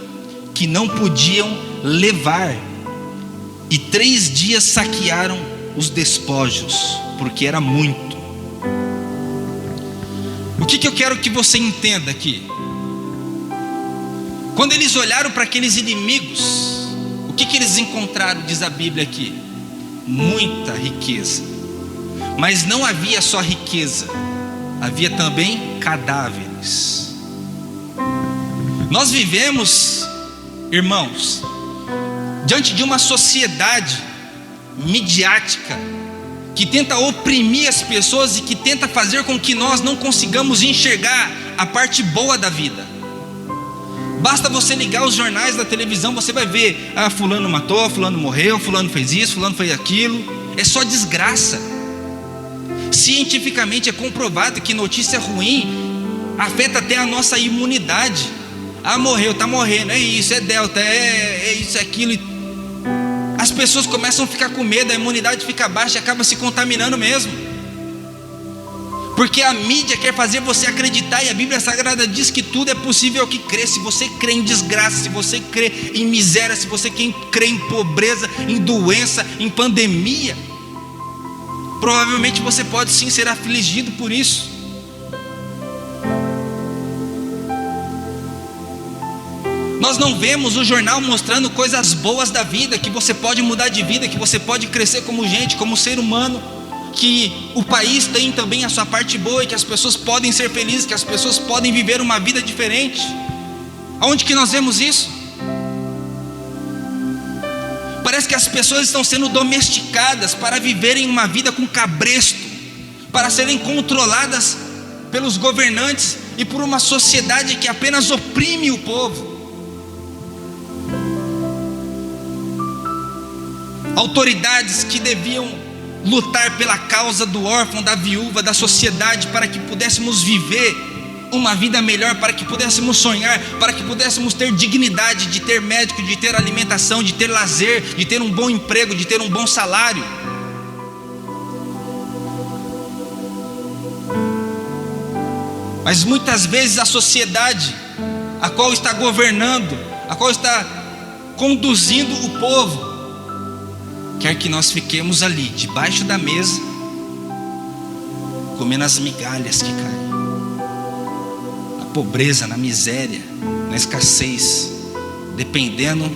que não podiam levar. E 3 dias saquearam os despojos, porque era muito. O que eu quero que você entenda aqui? Quando eles olharam para aqueles inimigos, o que eles encontraram, diz a Bíblia aqui? Muita riqueza. Mas não havia só riqueza, havia também cadáveres. Nós vivemos, irmãos, diante de uma sociedade midiática que tenta oprimir as pessoas e que tenta fazer com que nós não consigamos enxergar a parte boa da vida. Basta você ligar os jornais da televisão, você vai ver: fulano matou, fulano morreu, fulano fez isso, fulano fez aquilo. É só desgraça. Cientificamente é comprovado que notícia ruim afeta até a nossa imunidade. Morreu, está morrendo, é isso, é delta, é isso, é aquilo. As pessoas começam a ficar com medo, a imunidade fica baixa e acaba se contaminando mesmo. Porque a mídia quer fazer você acreditar, e a Bíblia Sagrada diz que tudo é possível ao que crê. Se você crê em desgraça, se você crê em miséria, se você crê em pobreza, em doença, em pandemia, provavelmente você pode sim ser afligido por isso. Nós não vemos o jornal mostrando coisas boas da vida, que você pode mudar de vida, que você pode crescer como gente, como ser humano, que o país tem também a sua parte boa, e que as pessoas podem ser felizes, que as pessoas podem viver uma vida diferente. Aonde que nós vemos isso? Parece que as pessoas estão sendo domesticadas para viverem uma vida com cabresto, para serem controladas pelos governantes e por uma sociedade que apenas oprime o povo. Autoridades que deviam lutar pela causa do órfão, da viúva, da sociedade, para que pudéssemos viver uma vida melhor, para que pudéssemos sonhar, para que pudéssemos ter dignidade de ter médico, de ter alimentação, de ter lazer, de ter um bom emprego, de ter um bom salário. Mas muitas vezes a sociedade a qual está governando, a qual está conduzindo o povo, quer que nós fiquemos ali, debaixo da mesa, comendo as migalhas que caem. A pobreza, na miséria, na escassez, dependendo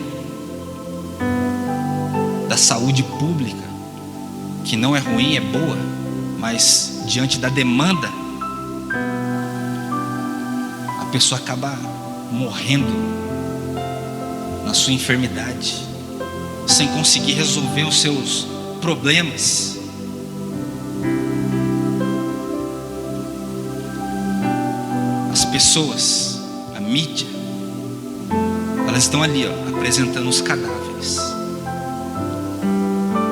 da saúde pública, que não é ruim, é boa, mas diante da demanda, a pessoa acaba morrendo na sua enfermidade, sem conseguir resolver os seus problemas. As pessoas, a mídia, elas estão ali, apresentando os cadáveres,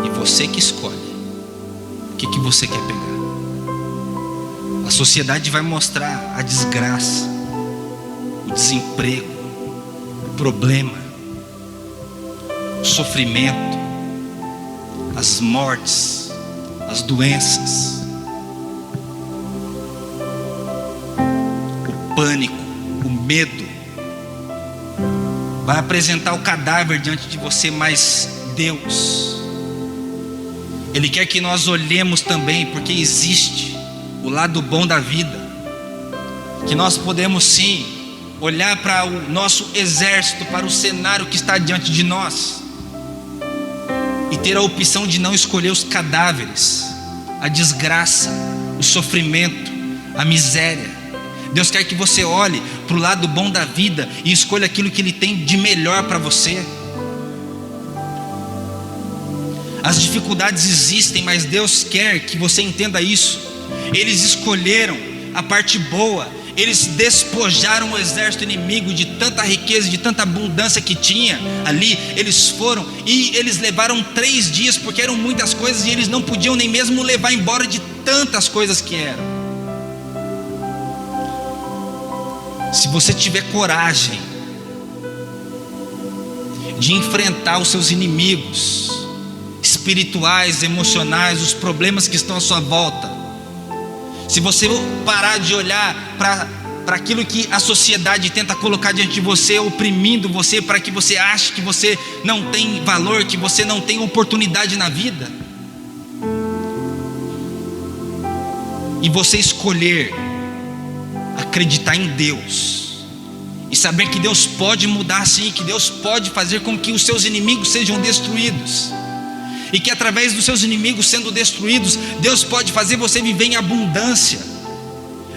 e você que escolhe o que você quer pegar. A sociedade vai mostrar a desgraça, o desemprego, o problema, o sofrimento, as mortes, as doenças, o pânico, o medo. Vai apresentar o cadáver diante de você, mas Deus, Ele quer que nós olhemos também, porque existe o lado bom da vida, que nós podemos sim olhar para o nosso exército, para o cenário que está diante de nós, e ter a opção de não escolher os cadáveres, a desgraça, o sofrimento, a miséria. Deus quer que você olhe para o lado bom da vida e escolha aquilo que Ele tem de melhor para você. As dificuldades existem, mas Deus quer que você entenda isso. Eles escolheram a parte boa. Eles despojaram o exército inimigo de tanta riqueza, de tanta abundância que tinha ali. Eles foram e eles levaram 3 dias, porque eram muitas coisas e eles não podiam nem mesmo levar embora de tantas coisas que eram. Se você tiver coragem de enfrentar os seus inimigos espirituais, emocionais, os problemas que estão à sua volta, se você parar de olhar para aquilo que a sociedade tenta colocar diante de você, oprimindo você, para que você ache que você não tem valor, que você não tem oportunidade na vida, e você escolher acreditar em Deus e saber que Deus pode mudar sim, que Deus pode fazer com que os seus inimigos sejam destruídos, e que através dos seus inimigos sendo destruídos, Deus pode fazer você viver em abundância.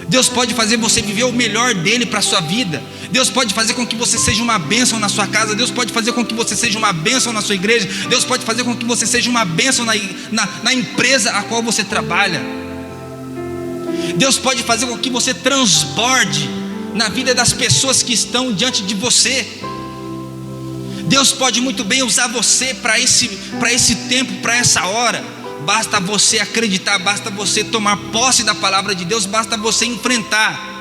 Deus pode fazer você viver o melhor dele para a sua vida. Deus pode fazer com que você seja uma bênção na sua casa. Deus pode fazer com que você seja uma bênção na sua igreja. Deus pode fazer com que você seja uma bênção na empresa a qual você trabalha. Deus pode fazer com que você transborde na vida das pessoas que estão diante de você. Deus pode muito bem usar você para esse tempo, para essa hora. Basta você acreditar, basta você tomar posse da palavra de Deus, basta você enfrentar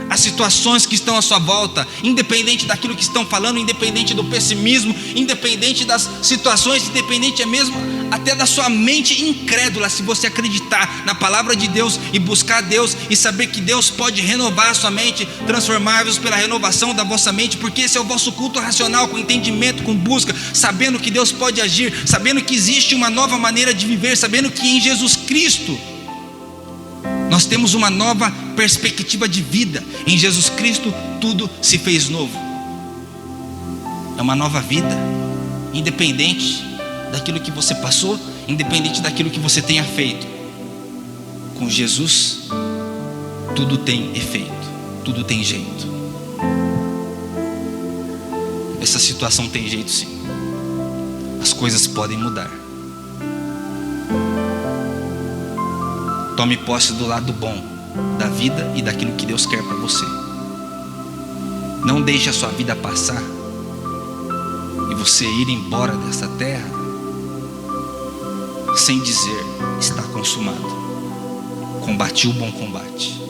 as situações que estão à sua volta, independente daquilo que estão falando, independente do pessimismo, independente das situações, independente mesmo até da sua mente incrédula. Se você acreditar na palavra de Deus e buscar Deus e saber que Deus pode renovar a sua mente, transformar-vos pela renovação da vossa mente, porque esse é o vosso culto racional, com entendimento, com busca, sabendo que Deus pode agir, sabendo que existe uma nova maneira de viver, sabendo que em Jesus Cristo nós temos uma nova perspectiva de vida. Em Jesus Cristo tudo se fez novo. É uma nova vida, independente daquilo que você passou, independente daquilo que você tenha feito. Com Jesus tudo tem efeito, tudo tem jeito. Essa situação tem jeito sim. As coisas podem mudar. Tome posse do lado bom da vida e daquilo que Deus quer para você. Não deixe a sua vida passar e você ir embora dessa terra sem dizer: está consumado, combati o bom combate.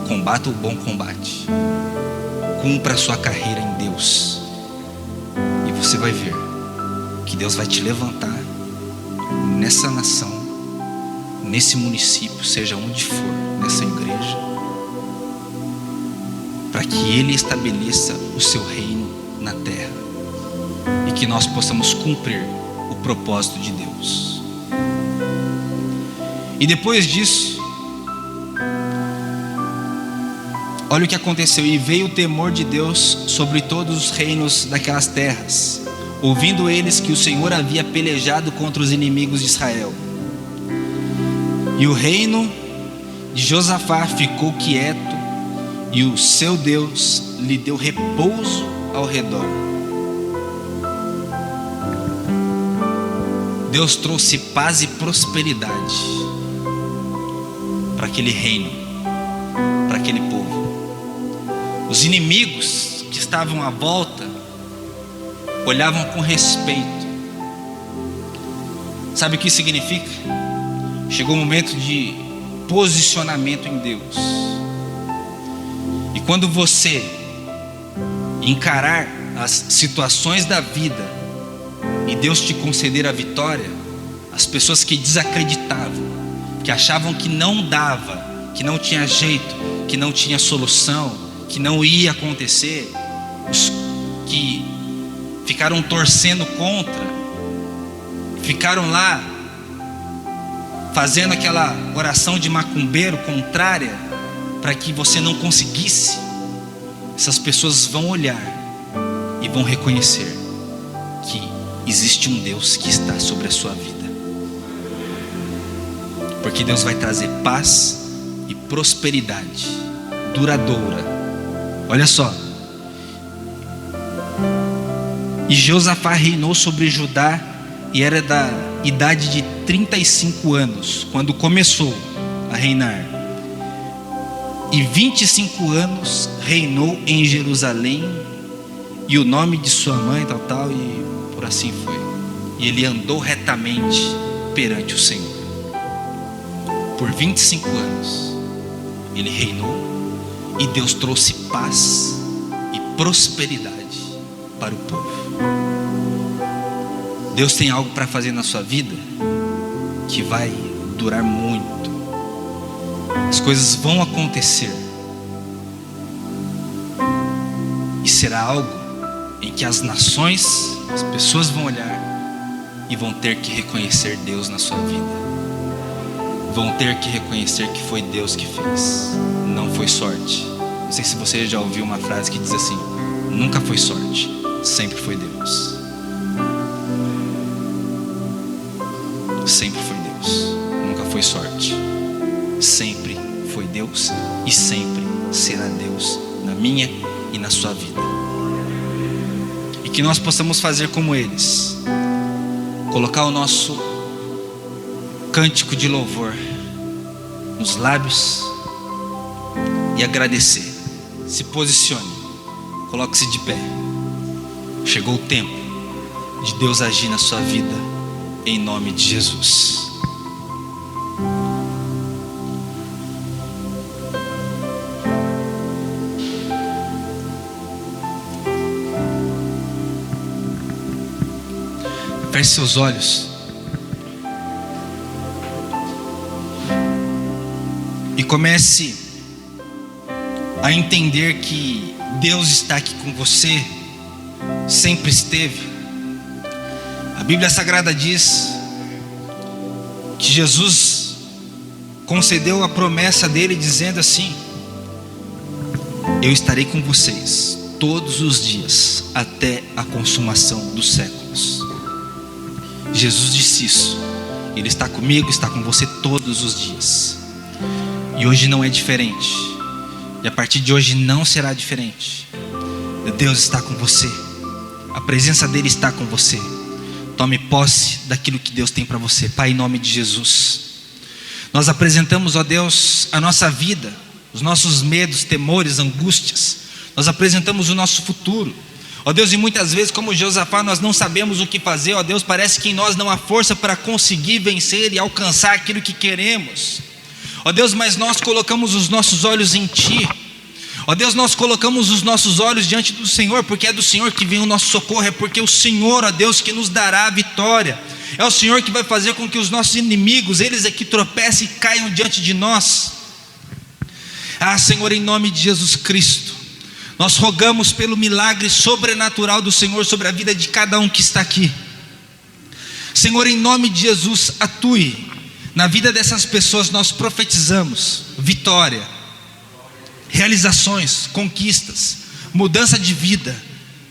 Combata o bom combate, cumpra a sua carreira em Deus, e você vai ver que Deus vai te levantar nessa nação, nesse município, seja onde for, nessa igreja, para que Ele estabeleça o seu reino na terra e que nós possamos cumprir o propósito de Deus. E depois disso, Olha o que aconteceu: e veio o temor de Deus sobre todos os reinos daquelas terras, ouvindo eles que o Senhor havia pelejado contra os inimigos de Israel. E o reino de Josafá ficou quieto, e o seu Deus lhe deu repouso ao redor. Deus trouxe paz e prosperidade para aquele reino, para aquele povo. Os inimigos que estavam à volta olhavam com respeito. Sabe o que isso significa? Chegou o momento de posicionamento em Deus. E quando você encarar as situações da vida e Deus te conceder a vitória, as pessoas que desacreditavam, que achavam que não dava, que não tinha jeito, que não tinha solução, que não ia acontecer, os que ficaram torcendo contra, ficaram lá fazendo aquela oração de macumbeiro contrária para que você não conseguisse, essas pessoas vão olhar e vão reconhecer que existe um Deus que está sobre a sua vida, porque Deus vai trazer paz e prosperidade duradoura. Olha só: e Josafá reinou sobre Judá, e era da idade de 35 anos quando começou a reinar, e 25 anos reinou em Jerusalém, e o nome de sua mãe tal, e por assim foi. E ele andou retamente perante o Senhor. Por 25 anos ele reinou, e Deus trouxe paz e prosperidade para o povo. Deus tem algo para fazer na sua vida que vai durar muito. As coisas vão acontecer, e será algo em que as nações, as pessoas vão olhar e vão ter que reconhecer Deus na sua vida. Vão ter que reconhecer que foi Deus que fez, não foi sorte. Não sei se você já ouviu uma frase que diz assim: nunca foi sorte, sempre foi Deus. Sempre foi Deus, nunca foi sorte. Sempre foi Deus e sempre será Deus na minha e na sua vida. E que nós possamos fazer como eles, colocar o nosso cântico de louvor nos lábios e agradecer. Se posicione, coloque-se de pé. Chegou o tempo de Deus agir na sua vida, em nome de Jesus. Feche seus olhos e comece a entender que Deus está aqui com você, sempre esteve. A Bíblia Sagrada diz que Jesus concedeu a promessa dele, dizendo assim: eu estarei com vocês todos os dias até a consumação dos séculos. Jesus disse isso. Ele está comigo, está com você todos os dias. E hoje não é diferente. E a partir de hoje não será diferente. Deus está com você. A presença dele está com você. Tome posse daquilo que Deus tem para você. Pai, em nome de Jesus, nós apresentamos, ó Deus, a nossa vida, os nossos medos, temores, angústias. Nós apresentamos o nosso futuro, ó Deus, e muitas vezes, como Josafá, nós não sabemos o que fazer, ó Deus. Parece que em nós não há força para conseguir vencer e alcançar aquilo que queremos, ó Deus, mas nós colocamos os nossos olhos em Ti. Ó Deus, nós colocamos os nossos olhos diante do Senhor, porque é do Senhor que vem o nosso socorro, é porque o Senhor, ó Deus, que nos dará a vitória. É o Senhor que vai fazer com que os nossos inimigos, eles é que tropecem e caiam diante de nós. Ah, Senhor, em nome de Jesus Cristo, nós rogamos pelo milagre sobrenatural do Senhor sobre a vida de cada um que está aqui. Senhor, em nome de Jesus, atue na vida dessas pessoas. Nós profetizamos vitória, realizações, conquistas, mudança de vida.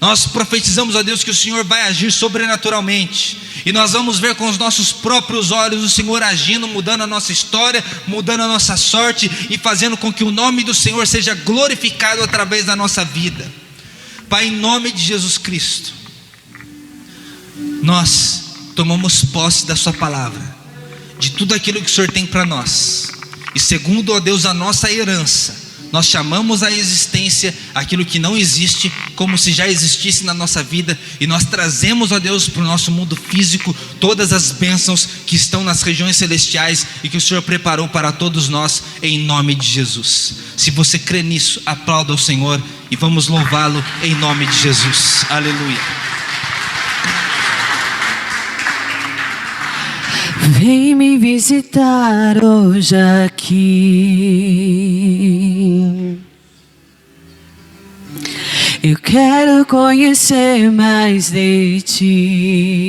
Nós profetizamos a Deus que o Senhor vai agir sobrenaturalmente, e nós vamos ver com os nossos próprios olhos o Senhor agindo, mudando a nossa história, mudando a nossa sorte e fazendo com que o nome do Senhor seja glorificado através da nossa vida. Pai, em nome de Jesus Cristo, nós tomamos posse da sua palavra, de tudo aquilo que o Senhor tem para nós, e segundo, ó Deus, a nossa herança, nós chamamos à existência aquilo que não existe, como se já existisse na nossa vida, e nós trazemos, ó Deus, para o nosso mundo físico, todas as bênçãos que estão nas regiões celestiais, e que o Senhor preparou para todos nós, em nome de Jesus. Se você crê nisso, aplauda o Senhor, e vamos louvá-lo em nome de Jesus. Aleluia. Vem me visitar hoje aqui. Eu quero conhecer mais de ti.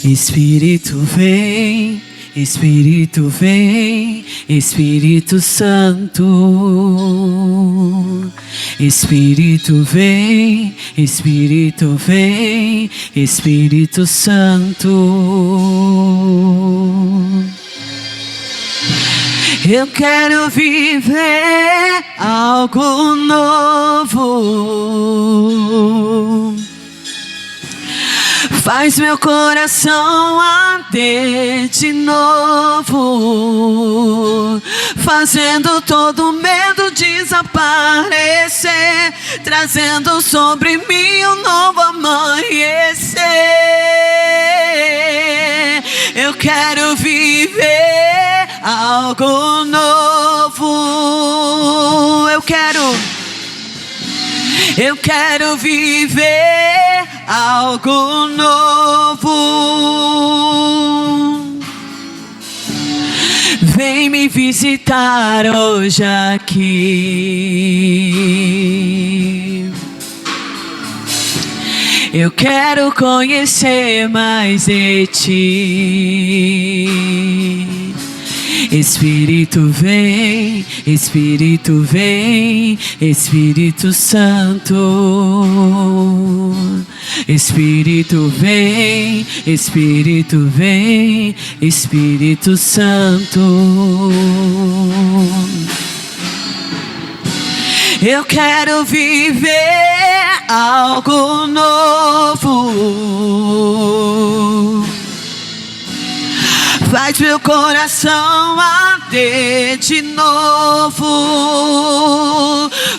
Espírito vem, Espírito vem, Espírito Santo. Espírito vem, Espírito vem, Espírito Santo. Eu quero viver algo novo. Faz meu coração arder de novo, fazendo todo medo desaparecer, trazendo sobre mim um novo amanhecer. Eu quero viver algo novo. Eu quero viver algo novo. Vem me visitar hoje aqui. Eu quero conhecer mais de ti. Espírito vem, Espírito vem, Espírito Santo. Espírito vem, Espírito vem, Espírito Santo. Eu quero viver algo novo. Faz meu coração arder de novo,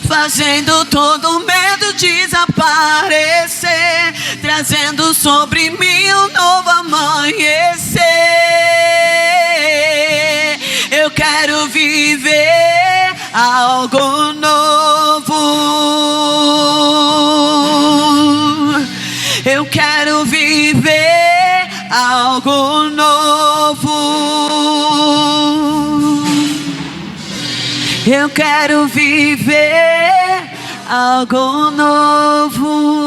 fazendo todo medo desaparecer, trazendo sobre mim um novo amanhecer. Eu quero viver algo novo. Eu quero viver algo novo. Eu quero viver algo novo.